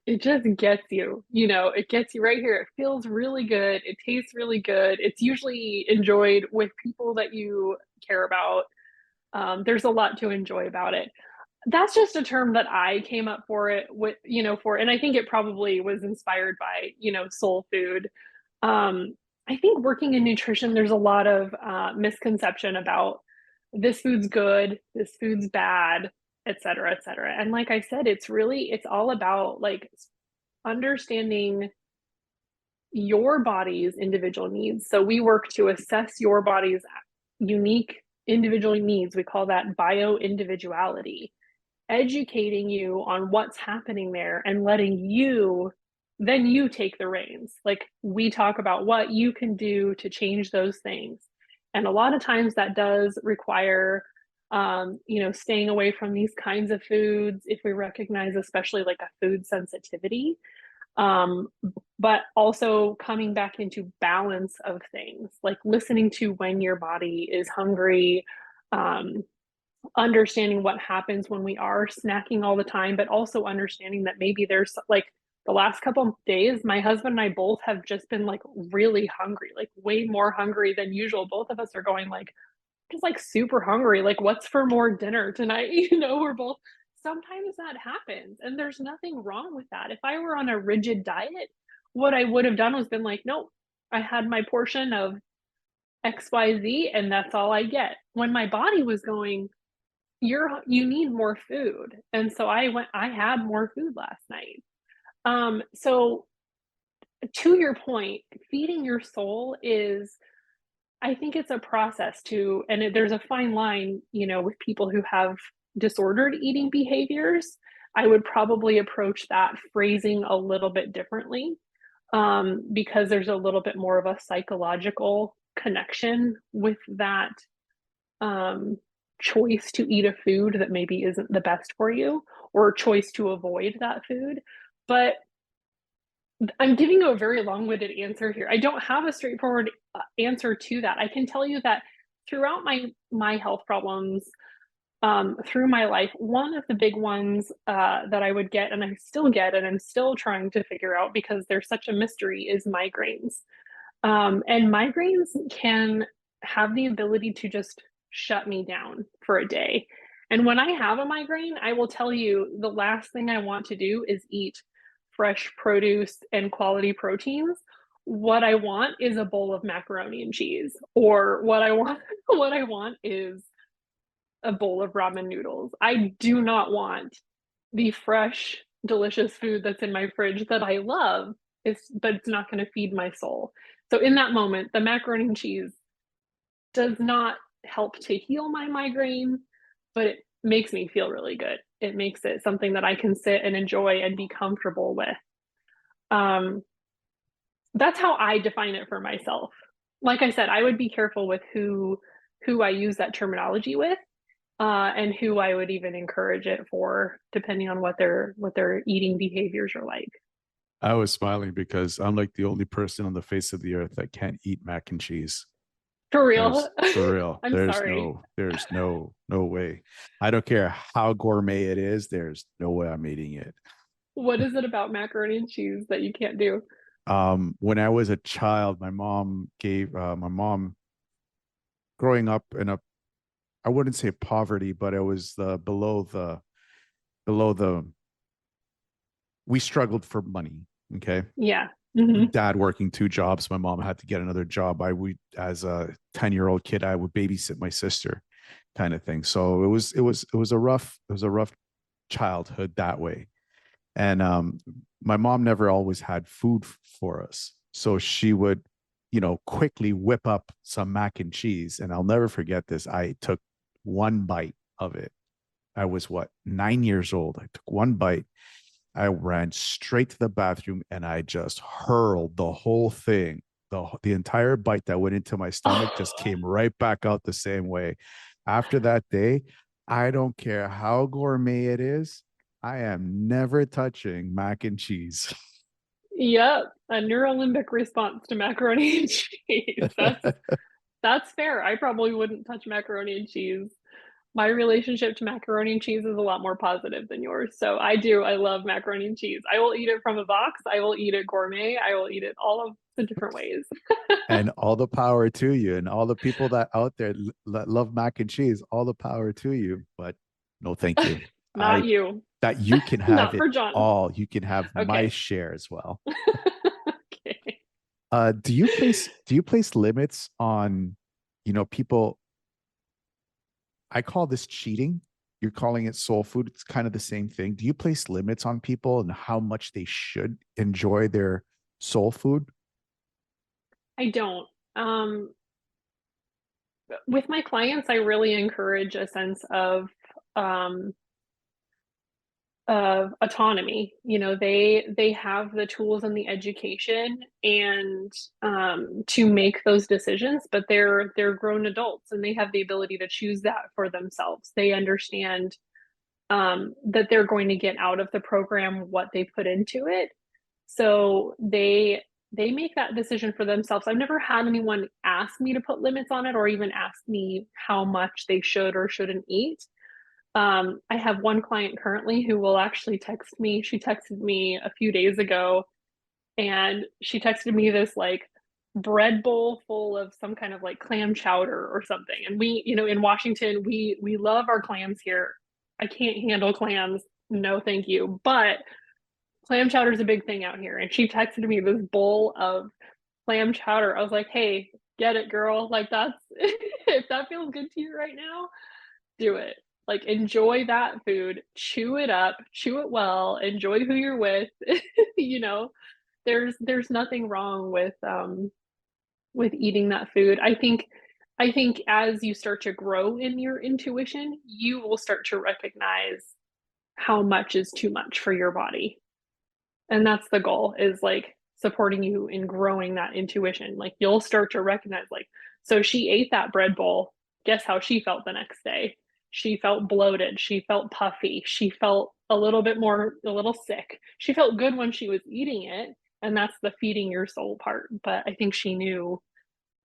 gets you, it gets you right here. It feels really good. It tastes really good. It's usually enjoyed with people that you care about. There's a lot to enjoy about it. That's just a term that I came up for it with, and I think it probably was inspired by, soul food. I think working in nutrition, there's a lot of misconception about this food's good, this food's bad, et cetera, et cetera. And like I said, it's all about like understanding your body's individual needs. So we work to assess your body's unique individual needs. We call that bio individuality, educating you on what's happening there and letting you take the reins. Like we talk about what you can do to change those things. And a lot of times that does require, staying away from these kinds of foods if we recognize, especially like a food sensitivity. Um, but also coming back into balance of things, like listening to when your body is hungry, um, understanding what happens when we are snacking all the time, but also understanding that maybe there's like the last couple of days, my husband and I both have just been like really hungry, like way more hungry than usual. Both of us are going like, just like super hungry. Like, what's for more dinner tonight? We're both, sometimes that happens. And there's nothing wrong with that. If I were on a rigid diet, what I would have done was been like, nope, I had my portion of XYZ and that's all I get. When my body was going, you need more food. And so I had more food last night. So to your point, feeding your soul is, I think it's a process too, and there's a fine line, with people who have disordered eating behaviors. I would probably approach that phrasing a little bit differently, because there's a little bit more of a psychological connection with that um, choice to eat a food that maybe isn't the best for you, or a choice to avoid that food. But I'm giving you a very long-winded answer here. I don't have a straightforward answer to that. I can tell you that throughout my health problems, through my life, one of the big ones that I would get, and I still get, and I'm still trying to figure out because they're such a mystery, is migraines. And migraines can have the ability to just shut me down for a day. And when I have a migraine, I will tell you the last thing I want to do is eat fresh produce and quality proteins. What I want is a bowl of macaroni and cheese, or what I want is a bowl of ramen noodles. I do not want the fresh, delicious food that's in my fridge that I love, but it's not going to feed my soul. So in that moment, the macaroni and cheese does not help to heal my migraine, but it makes me feel really good. It makes it something that I can sit and enjoy and be comfortable with. Um, that's how I define it for myself. Like I said, I would be careful with who I use that terminology with, and who I would even encourage it for, depending on what their eating behaviors are like. I was smiling because I'm like the only person on the face of the earth that can't eat mac and cheese. For real? There's for real. I'm There's sorry. no way. I don't care how gourmet it is. There's no way I'm eating it. What is it about macaroni and cheese that you can't do? When I was a child, my mom growing up in a, I wouldn't say poverty, but it was below the we struggled for money. Okay. Yeah. Hmm. Dad working two jobs. My mom had to get another job. As a 10-year-old kid, I would babysit my sister, kind of thing. So it was a rough childhood that way. And my mom never always had food for us. So she would, quickly whip up some mac and cheese. And I'll never forget this. I took one bite of it. I was 9 years old. I took one bite. I ran straight to the bathroom and I just hurled the whole thing. The entire bite that went into my stomach just came right back out the same way. After that day, I don't care how gourmet it is. I am never touching mac and cheese. Yep, a neurolimbic response to macaroni and cheese. That's fair. I probably wouldn't touch macaroni and cheese. My relationship to macaroni and cheese is a lot more positive than yours. So I do. I love macaroni and cheese. I will eat it from a box. I will eat it gourmet. I will eat it all of the different ways. And all the power to you, and all the people that out there that love mac and cheese, all the power to you. But no, thank you. Not you. that you can have Not it for John. all. You can have my Okay. share as well. Okay. Do you place limits on, people? I call this cheating. You're calling it soul food. It's kind of the same thing. Do you place limits on people and how much they should enjoy their soul food? I don't. With my clients, I really encourage a sense um, of autonomy. They have the tools and the education and to make those decisions, but they're grown adults and they have the ability to choose that for themselves. They understand that they're going to get out of the program what they put into it. So they make that decision for themselves. I've never had anyone ask me to put limits on it or even ask me how much they should or shouldn't eat. I have one client currently who will actually text me. She texted me a few days ago and she texted me this like bread bowl full of some kind of like clam chowder or something. And we, in Washington, we love our clams here. I can't handle clams. No, thank you. But clam chowder is a big thing out here. And she texted me this bowl of clam chowder. I was like, hey, get it, girl. Like that's if that feels good to you right now, do it. Like enjoy that food, chew it up, chew it well, enjoy who you're with. you know, there's nothing wrong with eating that food. I think as you start to grow in your intuition, you will start to recognize how much is too much for your body. And that's the goal is like supporting you in growing that intuition. Like you'll start to recognize like so she ate that bread bowl. Guess how she felt the next day? She felt bloated, she felt puffy, she felt a little sick. She felt good when she was eating it, and that's the feeding your soul part. But I think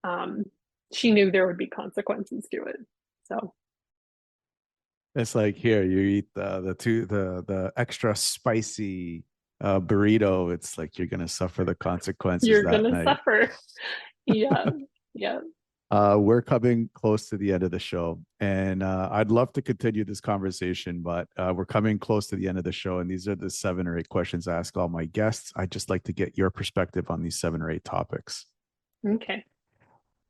um she knew there would be consequences to it. So It's like here, you eat the extra spicy burrito. It's like you're gonna suffer the consequences you're that gonna night. suffer. Yeah. Yeah. We're coming close to the end of the show, and I'd love to continue this conversation, but we're coming close to the end of the show, and these are the 7 or 8 questions I ask all my guests. I'd just like to get your perspective on these 7 or 8 topics. Okay.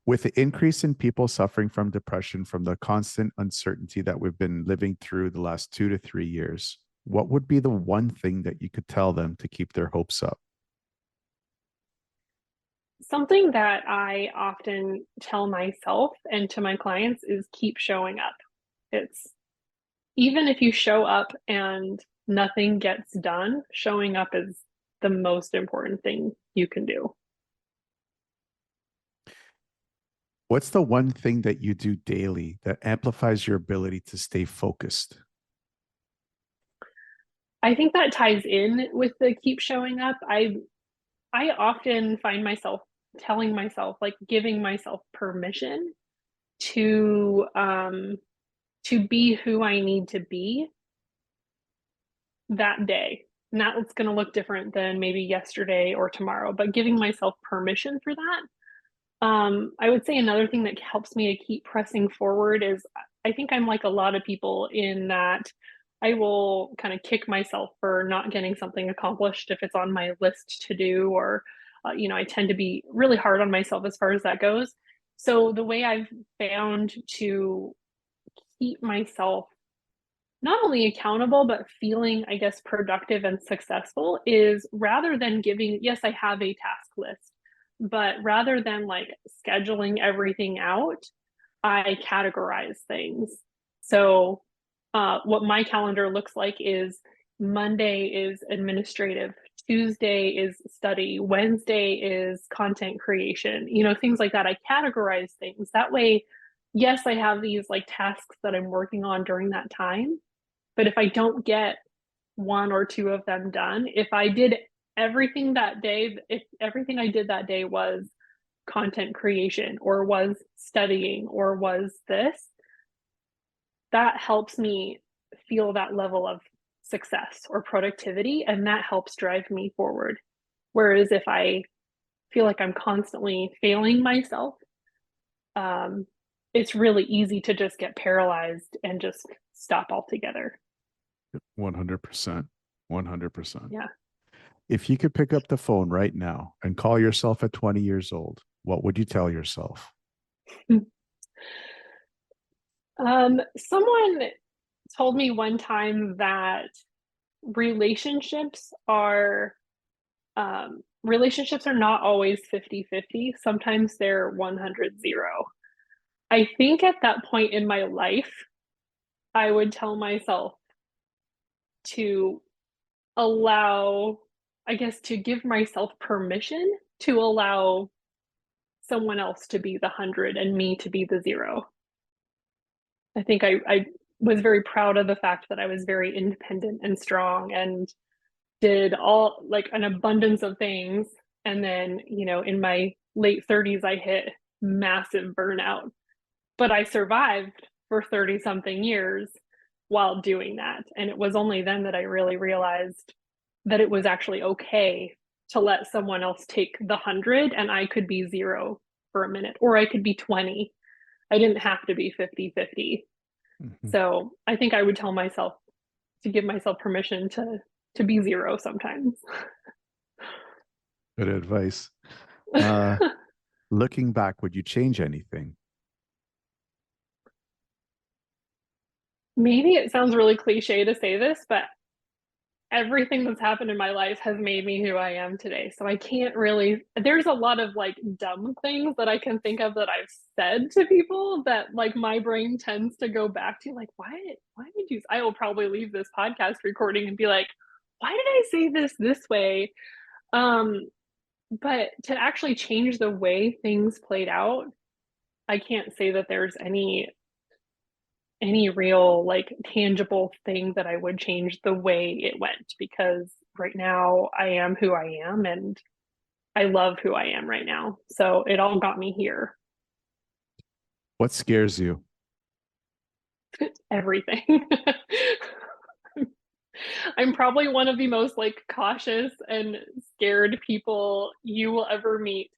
With the increase in people suffering from depression from the constant uncertainty that we've been living through the last 2 to 3 years, what would be the one thing that you could tell them to keep their hopes up? Something that I often tell myself and to my clients is keep showing up. It's even if you show up and nothing gets done, showing up is the most important thing you can do. What's the one thing that you do daily that amplifies your ability to stay focused? I think that ties in with the keep showing up. I often find myself telling myself, like giving myself permission to be who I need to be that day. And that's going to look different than maybe yesterday or tomorrow, but giving myself permission for that. I would say another thing that helps me to keep pressing forward is I think I'm like a lot of people in that I will kind of kick myself for not getting something accomplished if it's on my list to do, or, I tend to be really hard on myself as far as that goes. So the way I've found to keep myself not only accountable, but feeling, I guess, productive and successful is rather than giving, yes, I have a task list, but rather than like scheduling everything out, I categorize things. So, what my calendar looks like is Monday is administrative, Tuesday is study, Wednesday is content creation, things like that. I categorize things. That way, yes, I have these like tasks that I'm working on during that time, but if I don't get one or two of them done, if I did everything that day, if everything I did that day was content creation or was studying or was this, that helps me feel that level of success or productivity. And that helps drive me forward. Whereas if I feel like I'm constantly failing myself, um, it's really easy to just get paralyzed and just stop altogether. 100%. 100%. Yeah. If you could pick up the phone right now and call yourself at 20 years old, what would you tell yourself? Someone told me one time that relationships are relationships are not always 50-50. Sometimes they're 100-0. I think at that point in my life, I would tell myself to allow, I guess, to give myself permission to allow someone else to be the 100 and me to be the 0. I think I was very proud of the fact that I was very independent and strong and did all like an abundance of things. And then, in my late 30s, I hit massive burnout, but I survived for 30 something years while doing that. And it was only then that I really realized that it was actually okay to let someone else take the 100 and I could be 0 for a minute, or I could be 20. I didn't have to be 50-50. Mhm. So I think I would tell myself to give myself permission to be 0 sometimes. Good advice. Uh, Looking back, would you change anything? Maybe it sounds really cliche to say this, but everything that's happened in my life has made me who I am today. So I can't really, there's a lot of like dumb things that I can think of that I've said to people that like my brain tends to go back to, like, why did you, I will probably leave this podcast recording and be like, why did I say this way? Um, but to actually change the way things played out, I can't say that there's any real like tangible thing that I would change the way it went, because right now I am who I am and I love who I am right now. So it all got me here. What scares you? Everything. I'm probably one of the most like cautious and scared people you will ever meet.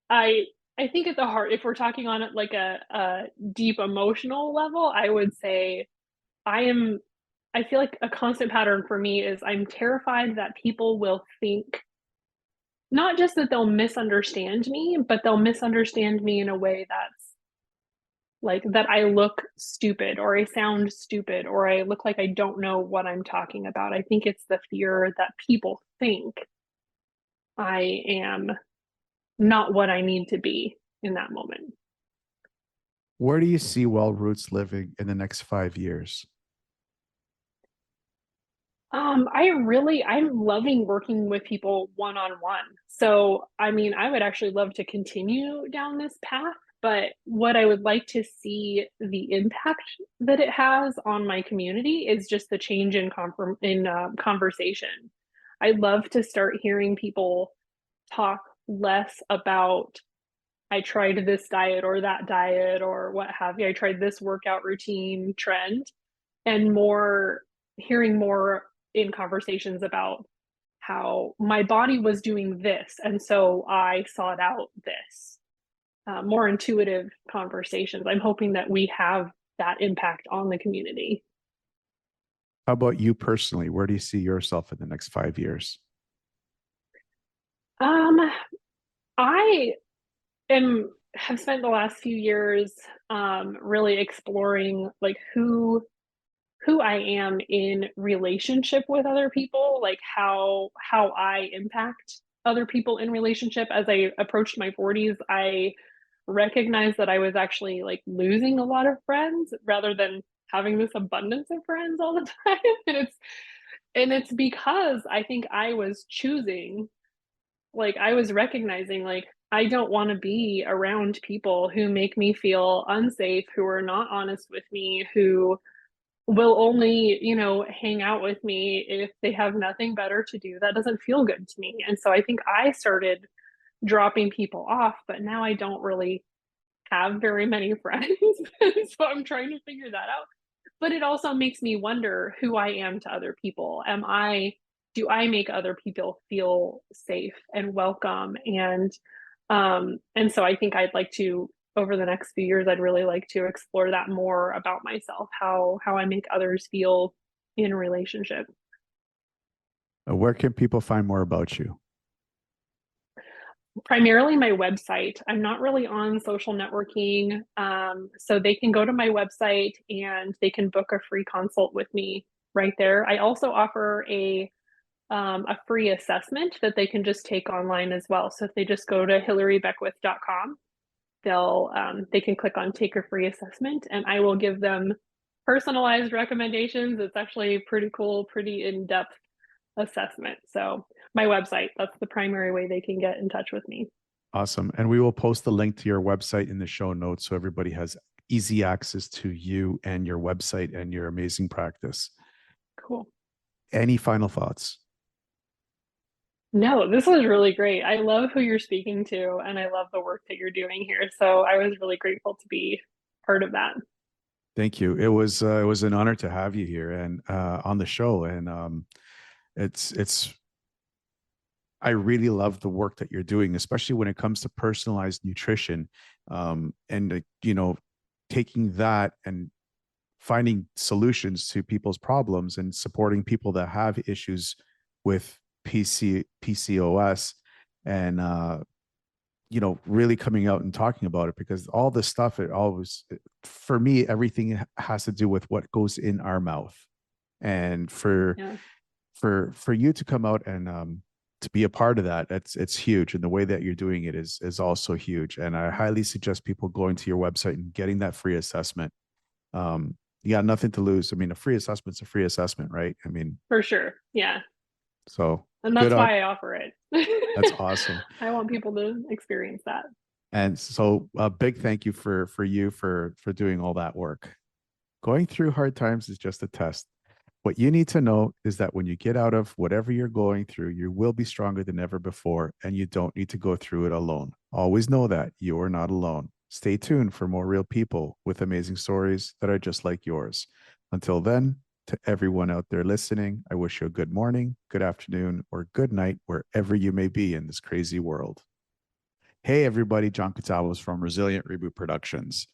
I I think at the heart, if we're talking on it like a deep emotional level, I would say I am I feel like a constant pattern for me is I'm terrified that people will think not just that they'll misunderstand me, but they'll misunderstand me in a way that's like that I look stupid or I sound stupid or I look like I don't know what I'm talking about. I think it's the fear that people think I am not what I need to be in that moment. Where do you see Well Roots living in the next 5 years? I'm loving working with people one on one. So, I mean, I would actually love to continue down this path, but what I would like to see the impact that it has on my community is just the change in conversation. I'd love to start hearing people talk less about I tried this diet or that diet or what have you. I tried this workout routine trend, and more hearing more in conversations about how my body was doing this and so I sought out this. More intuitive conversations. I'm hoping that we have that impact on the community. How about you personally? Where do you see yourself in the next 5 years? um I am have spent the last few years really exploring like who I am in relationship with other people, like how I impact other people in relationship. As I approached my 40s, I recognized that I was actually like losing a lot of friends rather than having this abundance of friends all the time. And it's because I think I was choosing, like I was recognizing like I don't want to be around people who make me feel unsafe, who are not honest with me, who will only, hang out with me if they have nothing better to do. That doesn't feel good to me. And so I think I started dropping people off, but now I don't really have very many friends. So I'm trying to figure that out. But it also makes me wonder who I am to other people. Do I make other people feel safe and welcome? And so I think I'd like to, over the next few years, I'd really like to explore that more about myself, how I make others feel in relationship. Where can people find more about you? Primarily my website. I'm not really on social networking. So they can go to my website and they can book a free consult with me right there. I also offer a free assessment that they can just take online as well. So if they just go to hillarybeckwith.com, they can click on take a free assessment, and I will give them personalized recommendations. It's actually pretty cool, pretty in-depth assessment. So my website, that's the primary way they can get in touch with me. Awesome. And we will post the link to your website in the show notes so everybody has easy access to you and your website and your amazing practice. Cool. Any final thoughts? No, this was really great. I love who you're speaking to, and I love the work that you're doing here. So I was really grateful to be part of that. Thank you. It was an honor to have you here and on the show. And it's I really love the work that you're doing, especially when it comes to personalized nutrition, and taking that and finding solutions to people's problems and supporting people that have issues with PCOS, and really coming out and talking about it, because all this stuff, for me, everything has to do with what goes in our mouth. And Yeah. for you to come out and to be a part of that, it's huge. And the way that you're doing it is also huge. And I highly suggest people going to your website and getting that free assessment. You got nothing to lose. I mean, a free assessment's a free assessment, right? I mean, For sure. Yeah. so And good that's on. why I offer it. That's awesome. I want people to experience that. And so a big thank you for you for doing all that work. Going through hard times is just a test. What you need to know is that when you get out of whatever you're going through, you will be stronger than ever before, and you don't need to go through it alone. Always know that you are not alone. Stay tuned for more real people with amazing stories that are just like yours. Until then, to everyone out there listening, I wish you a good morning, good afternoon, or good night, wherever you may be in this crazy world. Hey, everybody, John Catavos from Resilient Reboot Productions.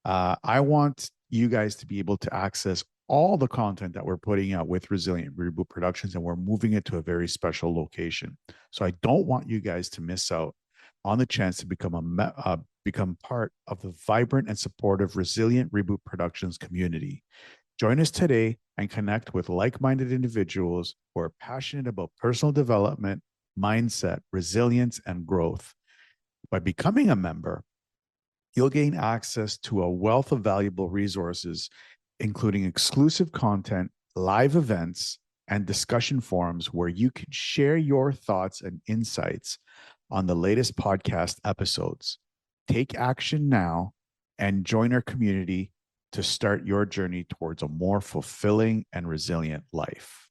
I want you guys to be able to access all the content that we're putting out with Resilient Reboot Productions, and we're moving it to a very special location. So I don't want you guys to miss out on the chance to become part of the vibrant and supportive Resilient Reboot Productions community. Join us today and connect with like-minded individuals who are passionate about personal development, mindset, resilience, and growth. By becoming a member, you'll gain access to a wealth of valuable resources, including exclusive content, live events, and discussion forums where you can share your thoughts and insights on the latest podcast episodes. Take action now and join our community to start your journey towards a more fulfilling and resilient life.